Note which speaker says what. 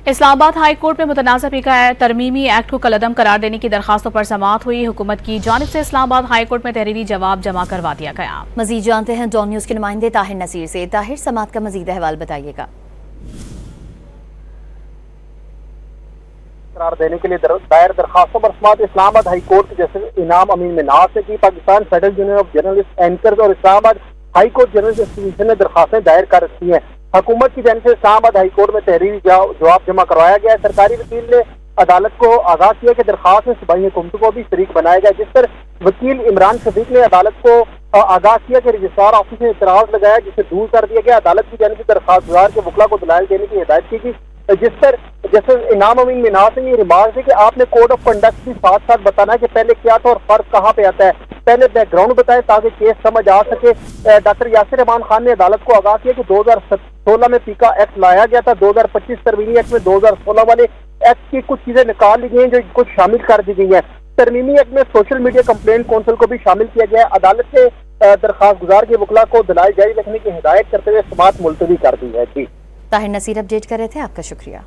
Speaker 1: Islamabad high court में मुतनाज़ा पीका तरमीमी act को कलअदम करार देने की दरखास्तों पर समाअत हुई। हुकूमत की जानिब से इस्लामाबाद हाई कोर्ट में तहरीरी जवाब जमा करवा दिया गया।
Speaker 2: मजीद जानते हैं डॉन न्यूज के नुमाइंदे ताहिर नसीर से। ताहिर, समाअत का मजीद अहवाल बताइएगा।
Speaker 3: करार देने के लिए दायर दरखास्तों पर समाअत इस्लामाबाद हाई कोर्ट के जस्टिस इनाम अमीन मिनाज ने की। Pakistan federal union of journalist anchors और Islamabad high court journalist association ने दरखास्तें दायर कर रखी हैं। हुकूमत की जानिब से इस्लामाबाद हाई कोर्ट में तहरीरी जवाब जमा करवाया गया है। सरकारी वकील ने अदालत को आगाह किया कि दरखास्त में सूबाई हुकूमत को भी शरीक बनाया गया, जिस पर वकील इमरान शफीक ने अदालत को आगाह किया कि रजिस्ट्रार ऑफिस ने इतराज लगाया, जिसे दूर कर दिया गया। अदालत की जानिब से दरखास्त गुजार के वकला को दलाइल देने की हिदायत की गई, जिस पर जैसे इनाम अमीन मिनाज ने ये रिमार्क दी कि आपने कोड ऑफ कंडक्ट भी साथ साथ बताना है कि पहले क्या था और फर्क कहाँ पे आता है। पहले बैकग्राउंड बताएं ताकि केस समझ आ सके। डॉक्टर यासिर रहमान खान ने अदालत को आगाह किया कि 2016 में पीका एक्ट लाया गया था। 2025 तरमीमी एक्ट में 2016 वाले एक्ट की कुछ चीजें निकाल ली गई हैं जो कुछ शामिल कर दी गई हैं। तरमीमी एक्ट में सोशल मीडिया कंप्लेंट काउंसिल को भी शामिल किया गया है। अदालत ने दरखास्त गुजार के वकला को दलाइल जारी रखने की हिदायत करते हुए समाअत मुलतवी कर दी है। जी
Speaker 2: ताहिर नसीर अपडेट कर रहे थे, आपका शुक्रिया।